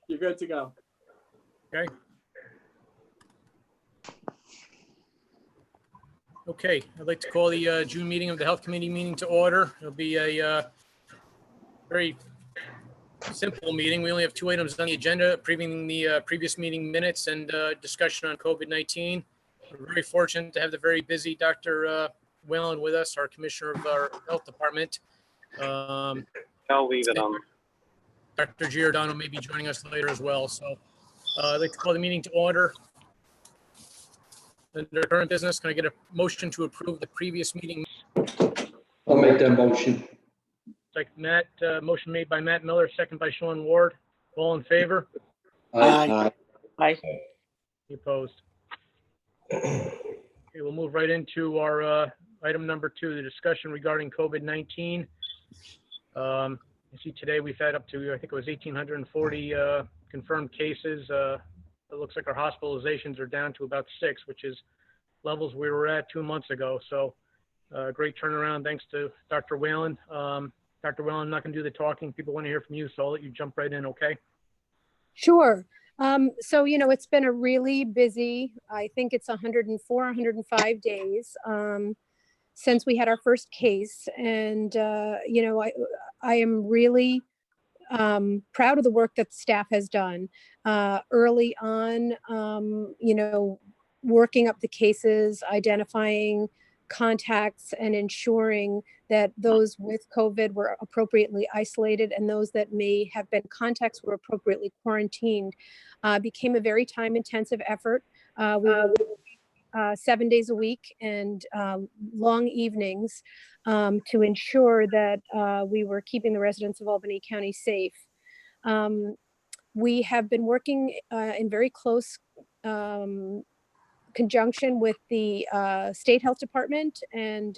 You're good to go. Okay. Okay, I'd like to call the June meeting of the Health Committee meeting to order. It'll be a very simple meeting. We only have 2 items on the agenda, approving the previous meeting minutes and discussion on COVID-19. We're very fortunate to have the very busy Dr. Whalen with us, our Commissioner of our Health Department. I'll leave it on. Dr. Giordano may be joining us later as well. So I'd like to call the meeting to order. Under current business, can I get a motion to approve the previous meeting? I'll make that motion. Like Matt, motion made by Matt Miller, second by Sean Ward. All in favor? Aye. Aye. Any opposed? Okay, we'll move right into our item number 2, the discussion regarding COVID-19. You see today we've had up to, I think it was 1,840 confirmed cases. It looks like our hospitalizations are down to about 6, which is levels we were at 2 months ago. So great turnaround. Thanks to Dr. Whalen. Dr. Whalen, I'm not going to do the talking. People want to hear from you, so I'll let you jump right in, okay? Sure. So, it's been a really busy, I think it's 104, 105 days since we had our first case. And, I am really proud of the work that the staff has done early on, working up the cases, identifying contacts and ensuring that those with COVID were appropriately isolated and those that may have been contacts were appropriately quarantined became a very time-intensive effort. We were 7 days a week and long evenings to ensure that we were keeping the residents of Albany County safe. We have been working in very close conjunction with the state health department, and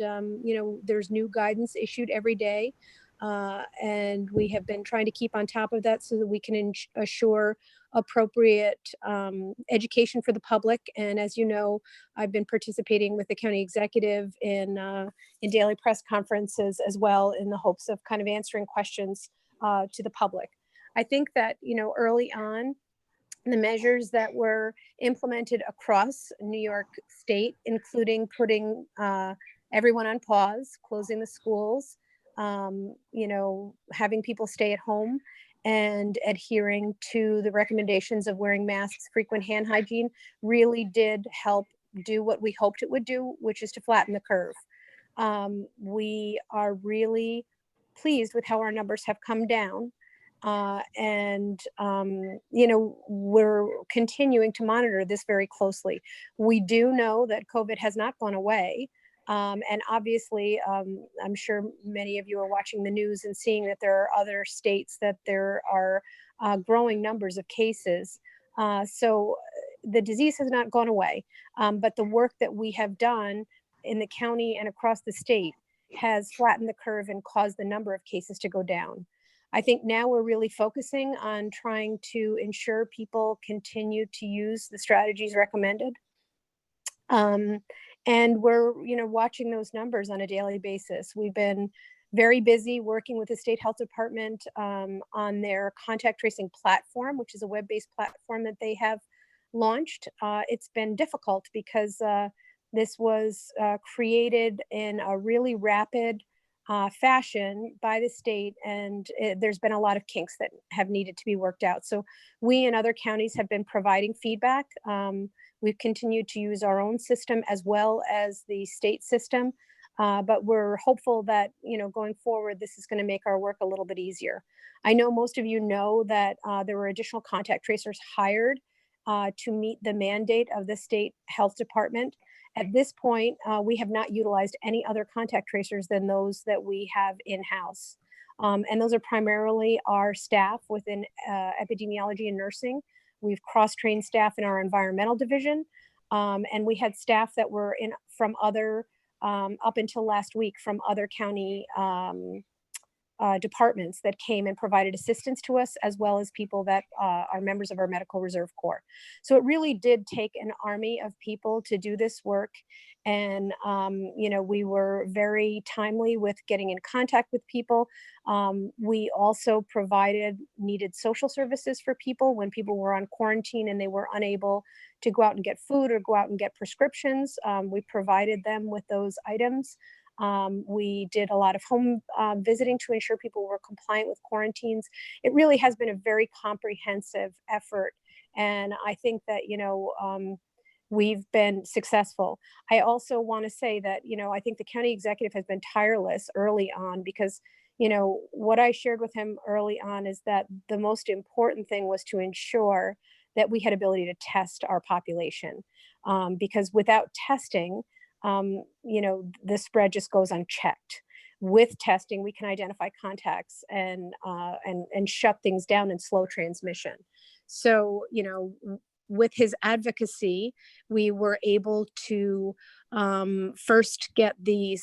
there's new guidance issued every day, and we have been trying to keep on top of that so that we can assure appropriate education for the public. And as you know, I've been participating with the county executive in daily press conferences as well, in the hopes of kind of answering questions to the public. I think that early on, the measures that were implemented across New York State, including putting everyone on pause, closing the schools, having people stay at home and adhering to the recommendations of wearing masks, frequent hand hygiene, really did help do what we hoped it would do, which is to flatten the curve. We are really pleased with how our numbers have come down. We're continuing to monitor this very closely. We do know that COVID has not gone away. And obviously, I'm sure many of you are watching the news and seeing that there are other states that there are growing numbers of cases. So the disease has not gone away, but the work that we have done in the county and across the state has flattened the curve and caused the number of cases to go down. I think now we're really focusing on trying to ensure people continue to use the strategies recommended. And we're, watching those numbers on a daily basis. We've been very busy working with the state health department on their contact tracing platform, which is a web-based platform that they have launched. It's been difficult because this was created in a really rapid fashion by the state, and there's been a lot of kinks that have needed to be worked out. So we and other counties have been providing feedback. We've continued to use our own system as well as the state system, but we're hopeful that going forward, this is going to make our work a little bit easier. I know most of you know that there were additional contact tracers hired to meet the mandate of the state health department. At this point, we have not utilized any other contact tracers than those that we have in-house. And those are primarily our staff within epidemiology and nursing. We've cross-trained staff in our environmental division. And we had staff that were from other, up until last week, from other county departments that came and provided assistance to us, as well as people that are members of our Medical Reserve Corps. So it really did take an army of people to do this work. And, we were very timely with getting in contact with people. We also provided needed social services for people when people were on quarantine and they were unable to go out and get food or go out and get prescriptions. We provided them with those items. We did a lot of home visiting to ensure people were compliant with quarantines. It really has been a very comprehensive effort. And I think that, we've been successful. I also want to say that, I think the county executive has been tireless early on because, what I shared with him early on is that the most important thing was to ensure that we had ability to test our population. Because without testing, the spread just goes unchecked. With testing, we can identify contacts and shut things down and slow transmission. So, with his advocacy, we were able to first get the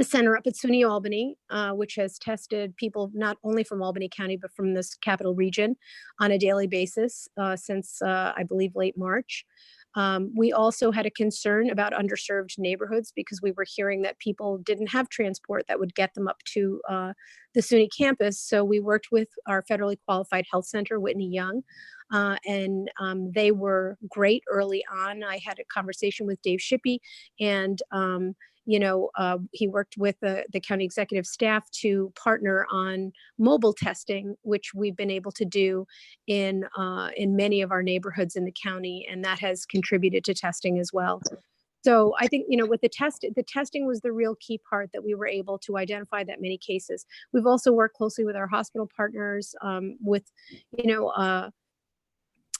center up at SUNY Albany, which has tested people not only from Albany County, but from this capital region on a daily basis since, I believe, late March. We also had a concern about underserved neighborhoods because we were hearing that people didn't have transport that would get them up to the SUNY campus. So we worked with our federally qualified health center, Whitney Young, and they were great early on. I had a conversation with Dave Shippey, and he worked with the county executive staff to partner on mobile testing, which we've been able to do in many of our neighborhoods in the county, and that has contributed to testing as well. So I think, with the testing was the real key part that we were able to identify that many cases. We've also worked closely with our hospital partners, with,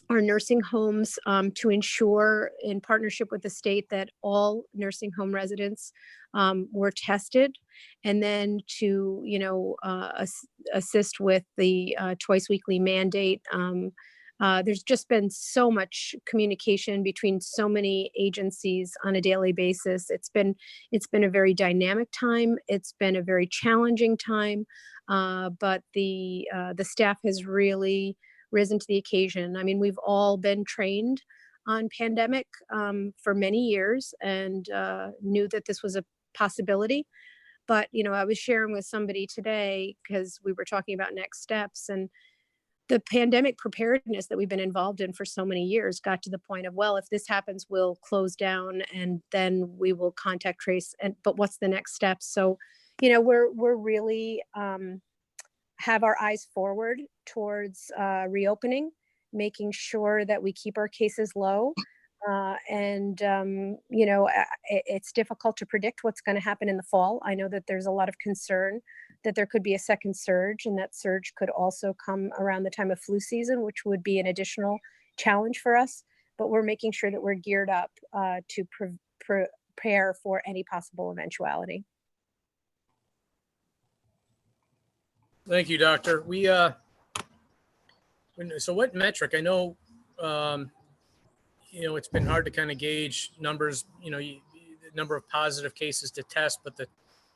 our nursing homes to ensure, in partnership with the state, that all nursing home residents were tested, and then to assist with the twice weekly mandate. There's just been so much communication between so many agencies on a daily basis. It's been a very dynamic time. It's been a very challenging time, but the staff has really risen to the occasion. I mean, we've all been trained on pandemic for many years and knew that this was a possibility. But, I was sharing with somebody today because we were talking about next steps, and the pandemic preparedness that we've been involved in for so many years got to the point of, well, if this happens, we'll close down and then we will contact trace. But what's the next step? So, we're really have our eyes forward towards reopening, making sure that we keep our cases low. It's difficult to predict what's going to happen in the fall. I know that there's a lot of concern that there could be a second surge, and that surge could also come around the time of flu season, which would be an additional challenge for us. But we're making sure that we're geared up to prepare for any possible eventuality. Thank you, Doctor. So what metric? I know, it's been hard to kind of gauge numbers, the number of positive cases to test, but the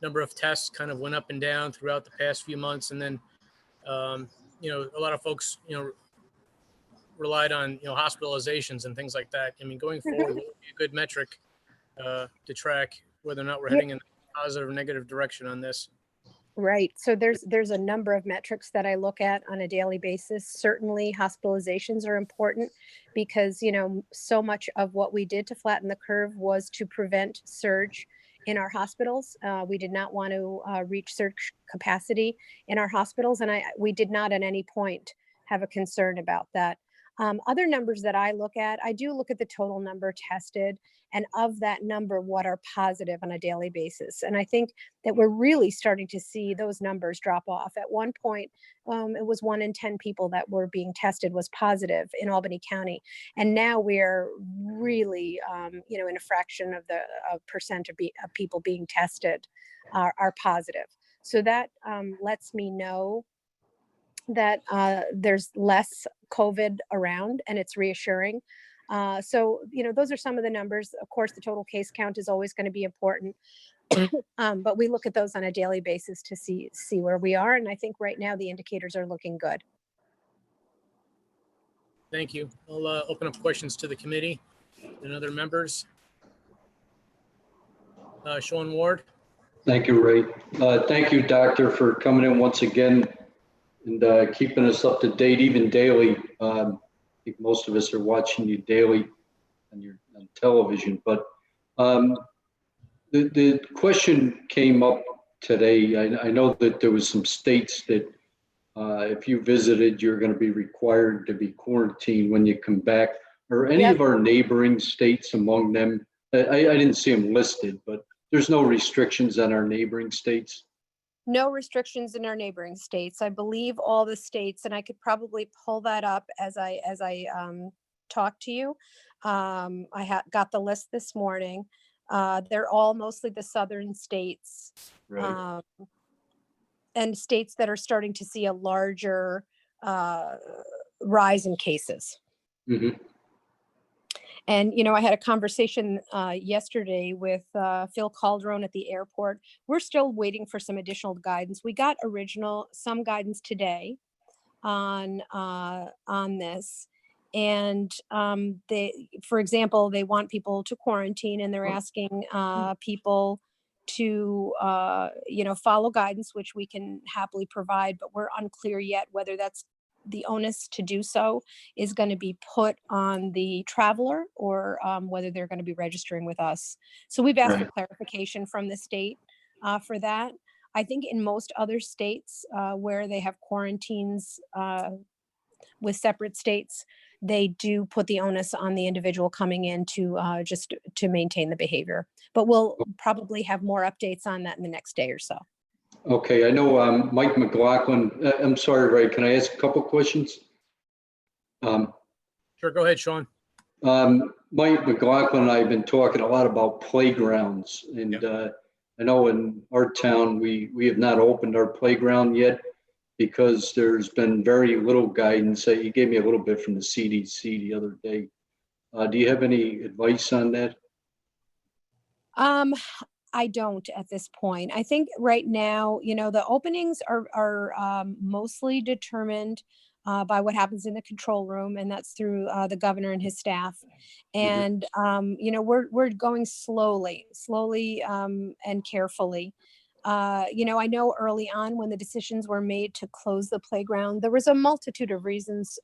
number of tests kind of went up and down throughout the past few months. And then, a lot of folks, relied on, hospitalizations and things like that. I mean, going forward, what would be a good metric to track whether or not we're heading in a positive or negative direction on this? Right. So there's a number of metrics that I look at on a daily basis. Certainly hospitalizations are important because, so much of what we did to flatten the curve was to prevent surge in our hospitals. We did not want to reach surge capacity in our hospitals. And we did not at any point have a concern about that. Other numbers that I do look at the total number tested, and of that number, what are positive on a daily basis. And I think that we're really starting to see those numbers drop off. At one point, it was 1 in 10 people that were being tested was positive in Albany County. And now we're really, in a fraction of the percent of people being tested are positive. So that lets me know that there's less COVID around, and it's reassuring. So, those are some of the numbers. Of course, the total case count is always going to be important. But we look at those on a daily basis to see where we are. And I think right now the indicators are looking good. Thank you. I'll open up questions to the committee and other members. Sean Ward. Thank you, Ray. Thank you, Doctor, for coming in once again and keeping us up to date, even daily. I think most of us are watching you daily on television, but the question came up today. I know that there was some states that if you visited, you're going to be required to be quarantined when you come back. Are any Yep. of our neighboring states among them? I didn't see them listed, but there's no restrictions on our neighboring states. No restrictions in our neighboring states. I believe all the states, and I could probably pull that up as I talk to you. I got the list this morning. They're all mostly the southern states. Right. And states that are starting to see a larger rise in cases. Mm-hmm. And, I had a conversation yesterday with Phil Calderon at the airport. We're still waiting for some additional guidance. We got some guidance today on this. And for example, they want people to quarantine, and they're asking people to, follow guidance, which we can happily provide, but we're unclear yet whether that's the onus to do so is going to be put on the traveler or whether they're going to be registering with us. So we've asked for clarification from the state for that. I think in most other states where they have quarantines with separate states, they do put the onus on the individual coming in to just to maintain the behavior. But we'll probably have more updates on that in the next day or so. Okay, I know Mike McLaughlin. I'm sorry, Ray, can I ask a couple questions? Sure, go ahead, Sean. Mike McLaughlin and I have been talking a lot about playgrounds, and I know in our town we have not opened our playground yet because there's been very little guidance. You gave me a little bit from the CDC the other day. Do you have any advice on that? I don't at this point. I think right now, the openings are mostly determined by what happens in the control room, and that's through the governor and his staff. And we're going slowly and carefully. I know early on when the decisions were made to close the playground, there was a multitude of reasons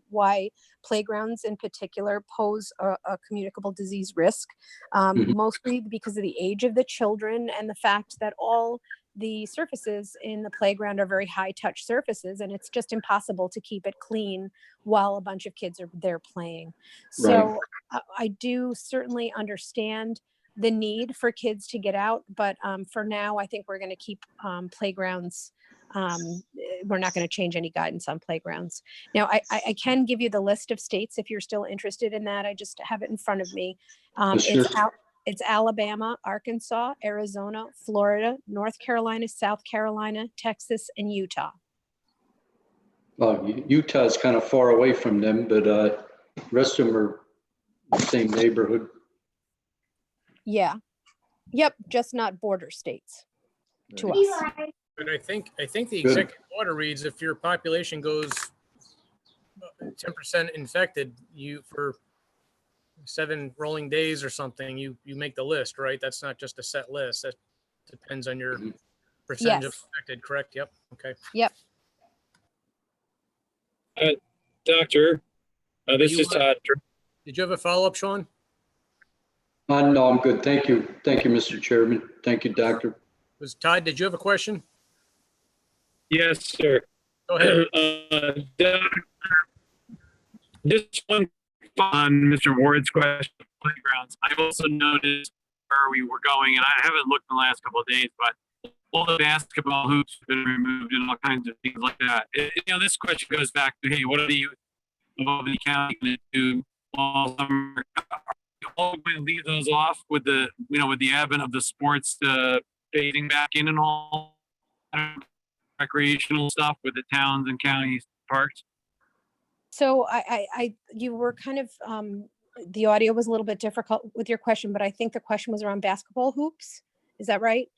why playgrounds in particular pose a communicable disease risk, mostly because of the age of the children and the fact that all the surfaces in the playground are very high touch surfaces, and it's just impossible to keep it clean while a bunch of kids are there playing. So I do certainly understand the need for kids to get out, but for now, I think we're going to keep playgrounds. We're not going to change any guidance on playgrounds. Now, I can give you the list of states if you're still interested in that. I just have it in front of me. It's Alabama, Arkansas, Arizona, Florida, North Carolina, South Carolina, Texas, and Utah. Well, Utah is kind of far away from them, but the rest of them are the same neighborhood. Yeah. Yep. Just not border states to us. But I think the executive order reads, if your population goes 10% infected, for 7 rolling days or something, you make the list, right? That's not just a set list. That depends on your percentage of infected, correct? Yep. Okay. Yep. Doctor, this is Todd. Did you have a follow-up, Sean? No, I'm good. Thank you. Thank you, Mr. Chairman. Thank you, Doctor. Todd, did you have a question? Yes, sir. Go ahead. Doctor, just one on Mr. Ward's question, playgrounds. I also noticed where we were going, and I haven't looked in the last couple of days, but all the basketball hoops have been removed and all kinds of things like that. This question goes back to, hey, what are the youth of Albany County going to do all summer? All going to leave those off with the advent of the sports fading back in and all recreational stuff with the towns and counties parks? So you were kind of the audio was a little bit difficult with your question, but I think the question was around basketball hoops. Is that right?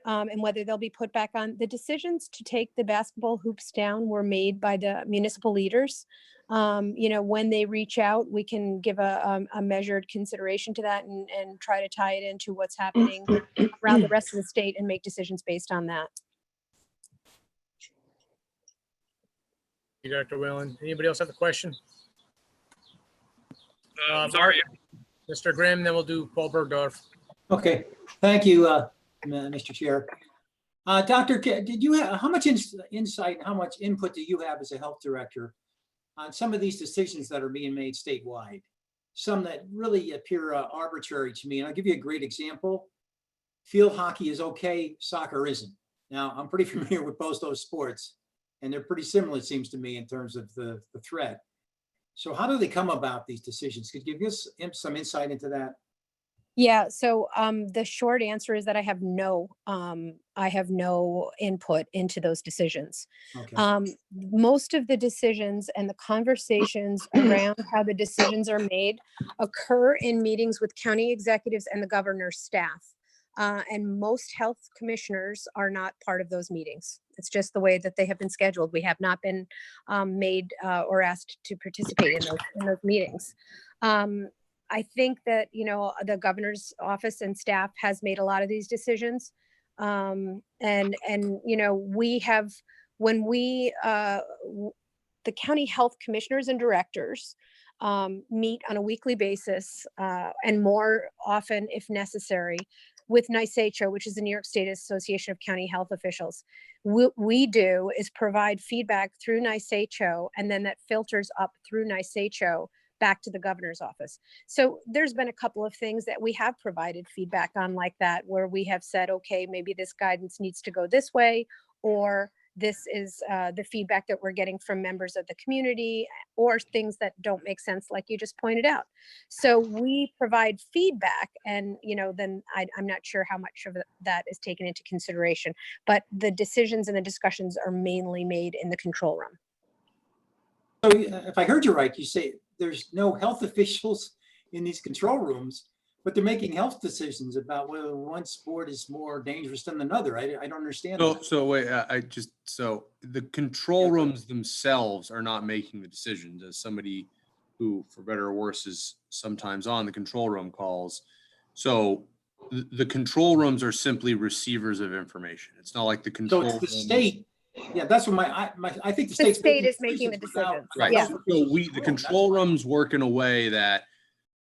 And whether they'll be put back on. The decisions to take the basketball hoops down were made by the municipal leaders. When they reach out, we can give a measured consideration to that and try to tie it into what's happening around the rest of the state and make decisions based on that. Dr. Whalen. Anybody else have a question? Sorry. Mr. Grimm, then we'll do Paul Bergdorf. Okay, thank you, Mr. Chair. Doctor, did you have, how much insight and how much input do you have as a health director on some of these decisions that are being made statewide? Some that really appear arbitrary to me. And I'll give you a great example. Field hockey is okay, soccer isn't. Now, I'm pretty familiar with both those sports, and they're pretty similar, it seems to me, in terms of the threat. So how do they come about these decisions? Could you give us some insight into that? Yeah, so the short answer is that I have no input into those decisions. Okay. Most of the decisions and the conversations around how the decisions are made occur in meetings with county executives and the governor's staff. And most health commissioners are not part of those meetings. It's just the way that they have been scheduled. We have not been made or asked to participate in those meetings. I think that, the governor's office and staff has made a lot of these decisions. We have, when we, the county health commissioners and directors meet on a weekly basis and more often if necessary with NYSHO, which is the New York State Association of County Health Officials. What we do is provide feedback through NYSHO, and then that filters up through NYSHO back to the governor's office. So there's been a couple of things that we have provided feedback on like that, where we have said, okay, maybe this guidance needs to go this way, or this is the feedback that we're getting from members of the community, or things that don't make sense, like you just pointed out. So we provide feedback, and then I'm not sure how much of that is taken into consideration, but the decisions and the discussions are mainly made in the control room. So if I heard you right, you say there's no health officials in these control rooms, but they're making health decisions about whether one sport is more dangerous than another. I don't understand that. So wait, so the control rooms themselves are not making the decisions. As somebody who, for better or worse, is sometimes on the control room calls. So the control rooms are simply receivers of information. It's not like the control. So it's the state. Yeah, that's what I think the state is making the decisions. Right. Yeah. So the control rooms work in a way that,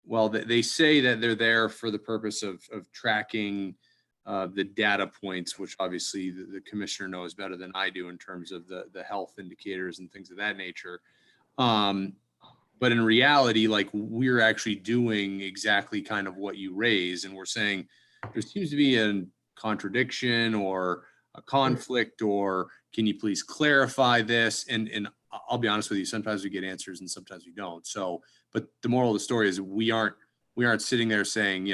well, they say that they're there for the purpose of tracking the data points, which obviously the commissioner knows better than I do in terms of the health indicators and things of that nature. But in reality, like, we're actually doing exactly kind of what you raise, and we're saying there seems to be a contradiction or a conflict, or can you please clarify this? And I'll be honest with you, sometimes we get answers and sometimes we don't. So, but the moral of the story is we aren't sitting there saying,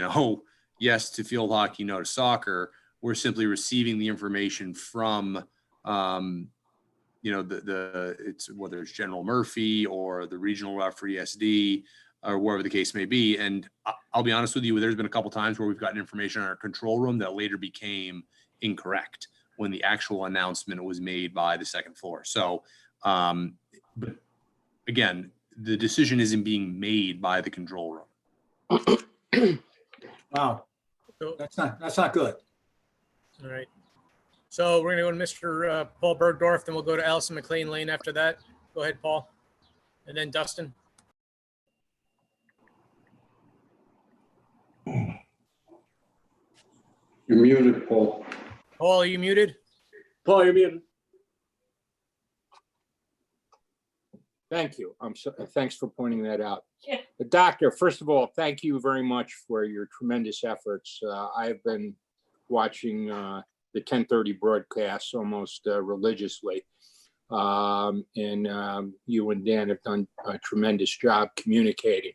yes to field hockey, no to soccer. We're simply receiving the information from, it's whether it's General Murphy or the regional referee SD or wherever the case may be. And I'll be honest with you, there's been a couple times where we've gotten information in our control room that later became incorrect when the actual announcement was made by the second floor. So, but again, the decision isn't being made by the control room. Wow, So, that's not good. all right. So we're going to go to Mr. Paul Bergdorf, then we'll go to Allison McLean Lane after that. Go ahead, Paul. And then Dustin. You're muted, Paul. Paul, are you muted? Paul, you're muted. Thank you. Thanks for pointing that out. Yeah. The doctor, first of all, thank you very much for your tremendous efforts. I have been watching the 10:30 broadcasts almost religiously. And you and Dan have done a tremendous job communicating.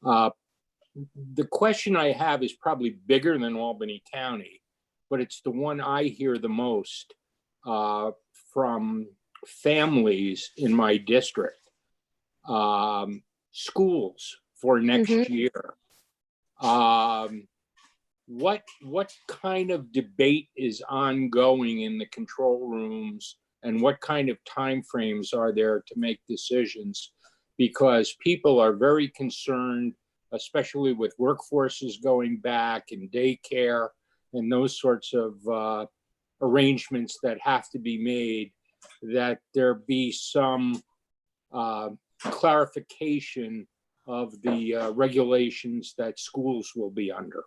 The question I have is probably bigger than Albany County, but it's the one I hear the most from families in my district. Schools for next year. what kind of debate is ongoing in the control rooms, and what kind of timeframes are there to make decisions? Because people are very concerned, especially with workforces going back and daycare and those sorts of arrangements that have to be made, that there be some clarification of the regulations that schools will be under.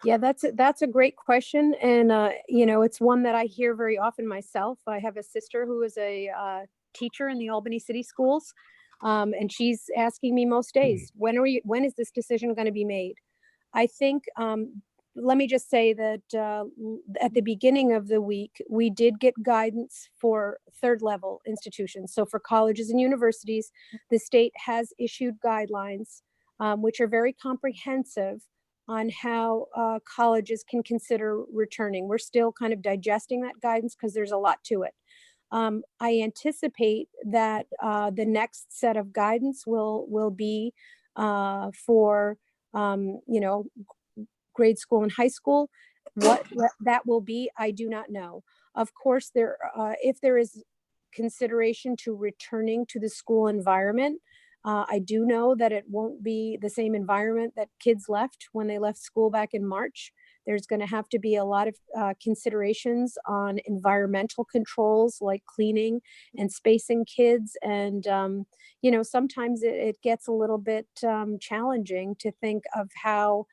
Yeah, that's a great question. And, you know, it's one that I hear very often myself. I have a sister who is a teacher in the Albany City Schools. And she's asking me most days, when is this decision going to be made? I think, let me just say that at the beginning of the week, we did get guidance for third level institutions. So for colleges and universities, the state has issued guidelines, which are very comprehensive on how colleges can consider returning. We're still kind of digesting that guidance because there's a lot to it. I anticipate that the next set of guidance will be for, you know, grade school and high school. What that will be, I do not know. Of course, if there is consideration to returning to the school environment, I do know that it won't be the same environment that kids left when they left school back in March. There's going to have to be a lot of considerations on environmental controls like cleaning and spacing kids. And, you know, sometimes it gets a little bit challenging to think of how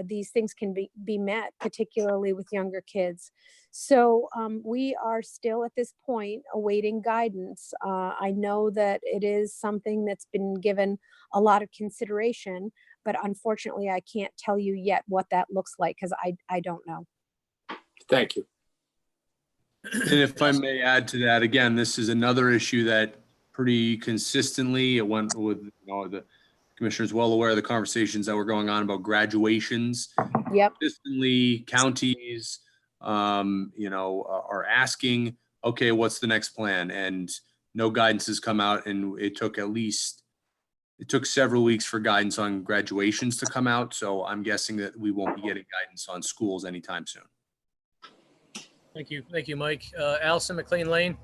these things can be met, particularly with younger kids. So we are still at this point awaiting guidance. I know that it is something that's been given a lot of consideration, but unfortunately, I can't tell you yet what that looks like because I don't know. Thank you. And if I may add to that, again, this is another issue that pretty consistently, it went with, you know, the commissioner is well aware of the conversations that were going on about graduations. Yep. Consistently, counties, you know, are asking, okay, what's the next plan? And no guidance has come out, and it took several weeks for guidance on graduations to come out. So I'm guessing that we won't be getting guidance on schools anytime soon. Thank you, Mike. Allison McLean Lane.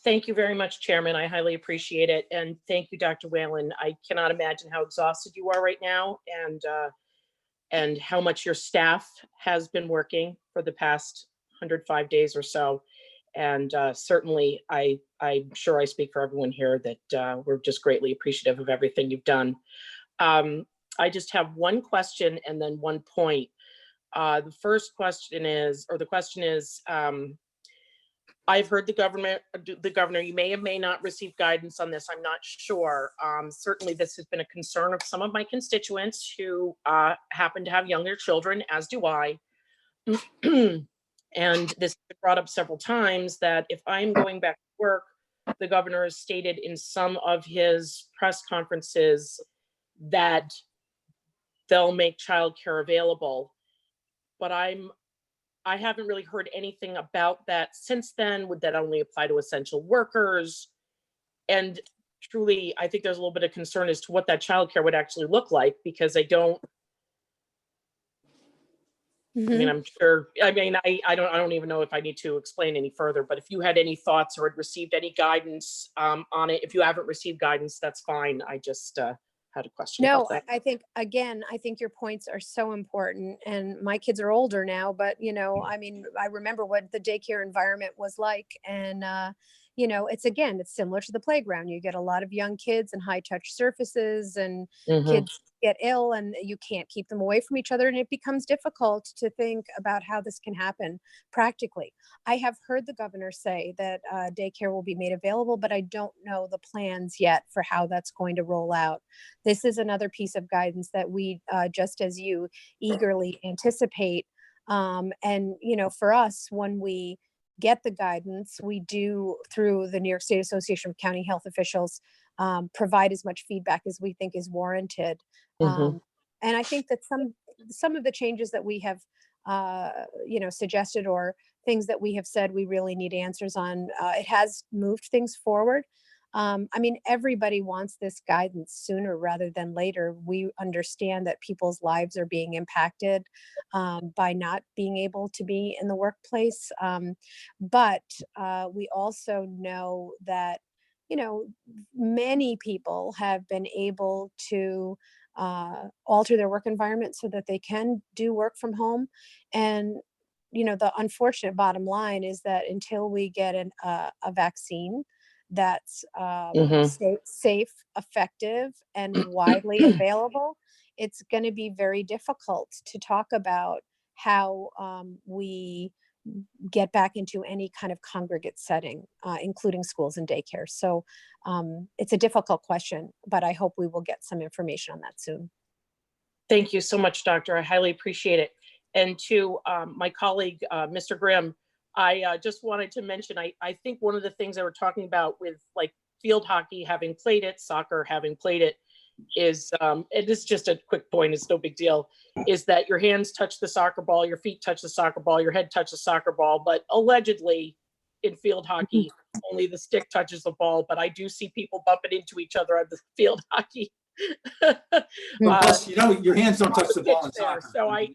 Thank you very much, Chairman. I highly appreciate it. And thank you, Dr. Whalen. I cannot imagine how exhausted you are right now and how much your staff has been working for the past 105 days or so. And certainly, I'm sure I speak for everyone here that we're just greatly appreciative of everything you've done. I just have one question and then one point. The first question is, I've heard the governor, you may or may not receive guidance on this. I'm not sure. Certainly this has been a concern of some of my constituents who happen to have younger children, as do I. And this has been brought up several times that if I'm going back to work, the governor has stated in some of his press conferences that they'll make childcare available. But I haven't really heard anything about that since then. Would that only apply to essential workers? And truly, I think there's a little bit of concern as to what that childcare would actually look like, because I don't, I mean, I'm sure, I don't even know if I need to explain any further, but if you had any thoughts or had received any guidance on it, if you haven't received guidance, that's fine. I just had a question No, about that. I think, again, I think your points are so important, and my kids are older now, but you know, I mean, I remember what the daycare environment was like. And, you know, it's similar to the playground. You get a lot of young kids and high touch surfaces, and kids get ill and you can't keep them away from each other. And it becomes difficult to think about how this can happen practically. I have heard the governor say that daycare will be made available, but I don't know the plans yet for how that's going to roll out. This is another piece of guidance that we, just as you, eagerly anticipate. And, you know, for us, when we get the guidance, we do, through the New York State Association of County Health Officials, provide as much feedback as we think is warranted. And I think that some of the changes that we have, you know, suggested, or things that we have said we really need answers on, it has moved things forward. I mean, everybody wants this guidance sooner rather than later. We understand that people's lives are being impacted by not being able to be in the workplace. But we also know that, you know, many people have been able to alter their work environment so that they can do work from home. And, you know, the unfortunate bottom line is that until we get a vaccine that's safe, effective, and widely available, it's going to be very difficult to talk about how we get back into any kind of congregate setting, including schools and daycare. So it's a difficult question, but I hope we will get some information on that soon. Thank you so much, Doctor. I highly appreciate it. And to my colleague, Mr. Grimm, I just wanted to mention, I think one of the things that we're talking about with like field hockey, having played it, soccer, having played it, is, and this is just a quick point, it's no big deal, is that your hands touch the soccer ball, your feet touch the soccer ball, your head touches the soccer ball, but allegedly in field hockey, only the stick touches the ball, but I do see people bumping into each other on the field hockey. Well, plus, you know, your hands don't touch the ball in there, soccer. so I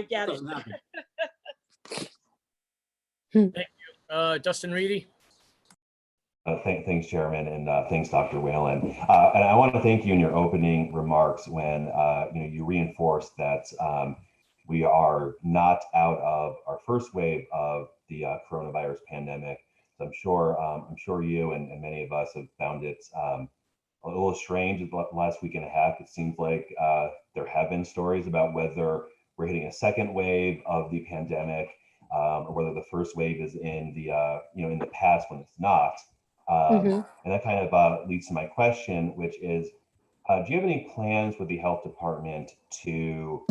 get it. Doesn't happen. Thank you. Dustin Reedy? Thanks, Chairman, and thanks, Dr. Whalen. And I want to thank you in your opening remarks when you reinforced that we are not out of our first wave of the coronavirus pandemic. So I'm sure you and many of us have found it a little strange the last week and a half. It seems like there have been stories about whether we're hitting a second wave of the pandemic, or whether the first wave is in the in the past when it's not. And that kind of leads to my question, which is, do you have any plans with the health department to,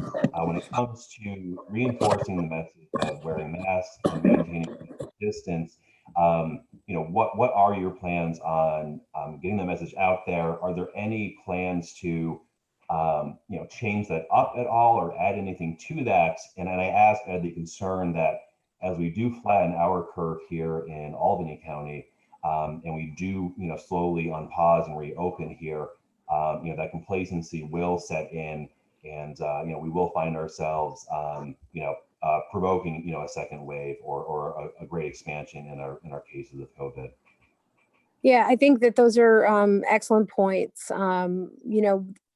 when it comes to reinforcing the message of wearing masks and maintaining distance, what are your plans on getting the message out there? Are there any plans to, change that up at all or add anything to that? And I ask out of the concern that as we do flatten our curve here in Albany County, and we do, slowly unpause and reopen here, that complacency will set in, and we will find ourselves, provoking, a second wave or a great expansion in our cases of COVID. Yeah, I think that those are excellent points.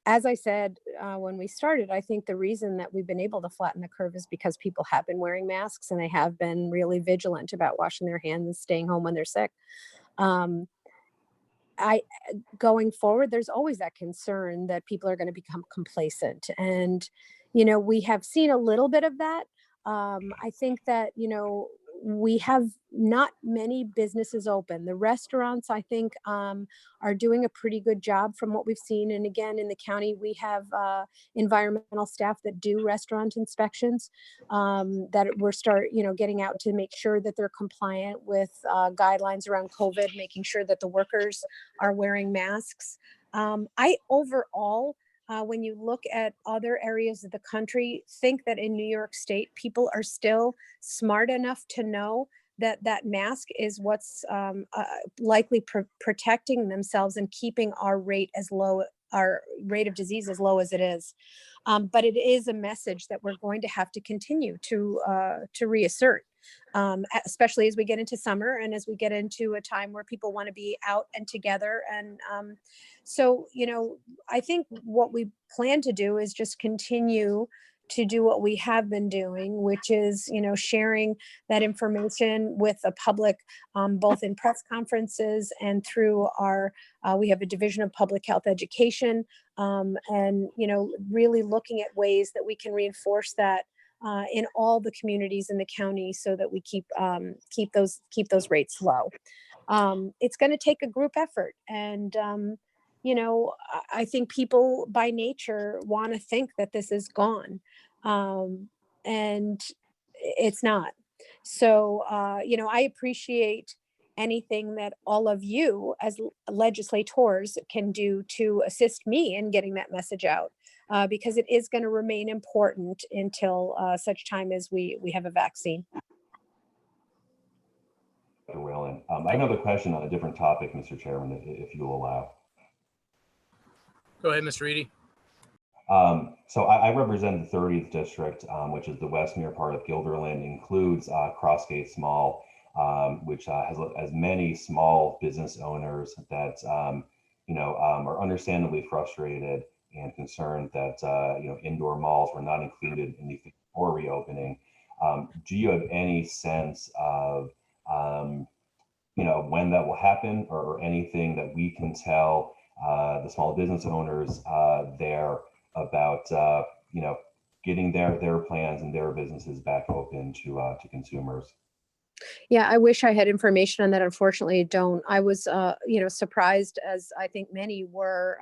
As I said when we started, I think the reason that we've been able to flatten the curve is because people have been wearing masks and they have been really vigilant about washing their hands and staying home when they're sick. Going forward, there's always that concern that people are going to become complacent. And, we have seen a little bit of that. I think that, we have not many businesses open. The restaurants, I think, are doing a pretty good job from what we've seen. And again, in the county, we have environmental staff that do restaurant inspections that we're getting out to make sure that they're compliant with guidelines around COVID, making sure that the workers are wearing masks. When you look at other areas of the country, think that in New York State, people are still smart enough to know that that mask is what's likely protecting themselves and keeping our rate of disease as low as it is. But it is a message that we're going to have to continue to reassert, especially as we get into summer and as we get into a time where people want to be out and together. And I think what we plan to do is just continue to do what we have been doing, which is, sharing that information with the public, both in press conferences and through we have a division of public health education, and, really looking at ways that we can reinforce that in all the communities in the county so that we keep those rates low. It's going to take a group effort. And, I think people by nature want to think that this is gone. And it's not. So, I appreciate anything that all of you as legislators can do to assist me in getting that message out, because it is going to remain important until such time as we have a vaccine. Dr. Whalen. I have another question on a different topic, Mr. Chairman, if you will allow. Go ahead, Mr. Eady. So I represent the 30th district, which is the Westmere part of Guilderland, includes Crossgate Small, which has many small business owners that are understandably frustrated and concerned that indoor malls were not included in the for reopening. Do you have any sense of when that will happen, or anything that we can tell the small business owners there about getting their plans and their businesses back open to consumers? Yeah, I wish I had information on that. Unfortunately, I don't. I was, surprised, as I think many were,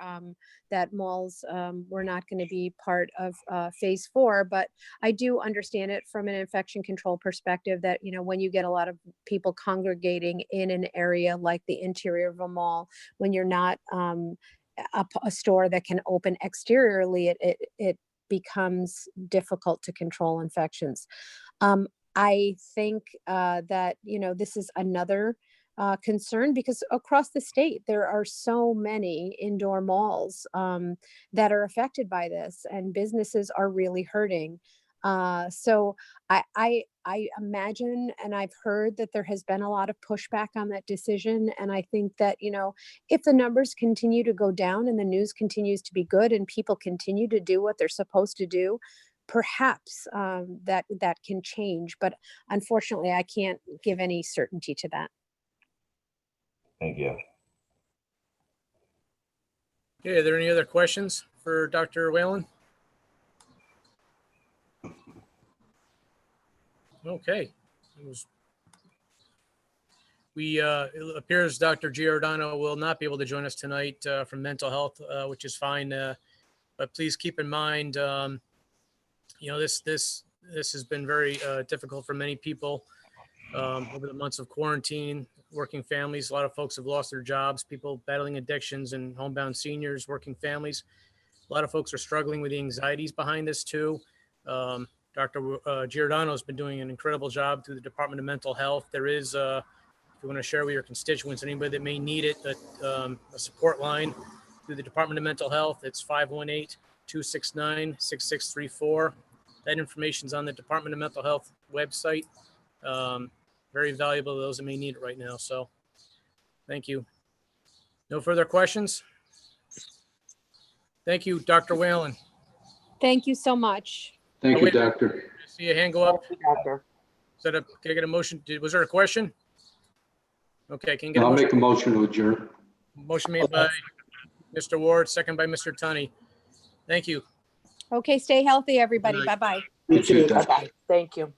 that malls were not going to be part of phase 4. But I do understand it from an infection control perspective that, when you get a lot of people congregating in an area like the interior of a mall, when you're not a store that can open exteriorly, it becomes difficult to control infections. I think that, this is another concern, because across the state, there are so many indoor malls that are affected by this, and businesses are really hurting. So I imagine, and I've heard that there has been a lot of pushback on that decision. And I think that, if the numbers continue to go down and the news continues to be good and people continue to do what they're supposed to do, perhaps that can change. But unfortunately, I can't give any certainty to that. Thank you. Okay, are there any other questions for Dr. Whalen? Okay. It appears Dr. Giordano will not be able to join us tonight from mental health, which is fine. But please keep in mind, this has been very difficult for many people over the months of quarantine, working families. A lot of folks have lost their jobs, people battling addictions, and homebound seniors, working families. A lot of folks are struggling with the anxieties behind this too. Dr. Giordano has been doing an incredible job through the Department of Mental Health. There is, if you want to share with your constituents, anybody that may need it, a support line through the Department of Mental Health. It's 518-269-6634. That information is on the Department of Mental Health website. Very valuable to those that may need it right now. So thank you. No further questions? Thank you, Dr. Whalen. Thank you so much. Thank Oh, you, wait. Doctor. See a hand go up. Doctor. Can I get a motion? Was there a question? Okay, can I get a I'll motion? make a motion to adjourn. Motion made by Mr. Ward, second by Mr. Tunney. Thank you. Okay, stay healthy, everybody. Good night. Bye-bye. You too, Doctor. Bye-bye. Thank you.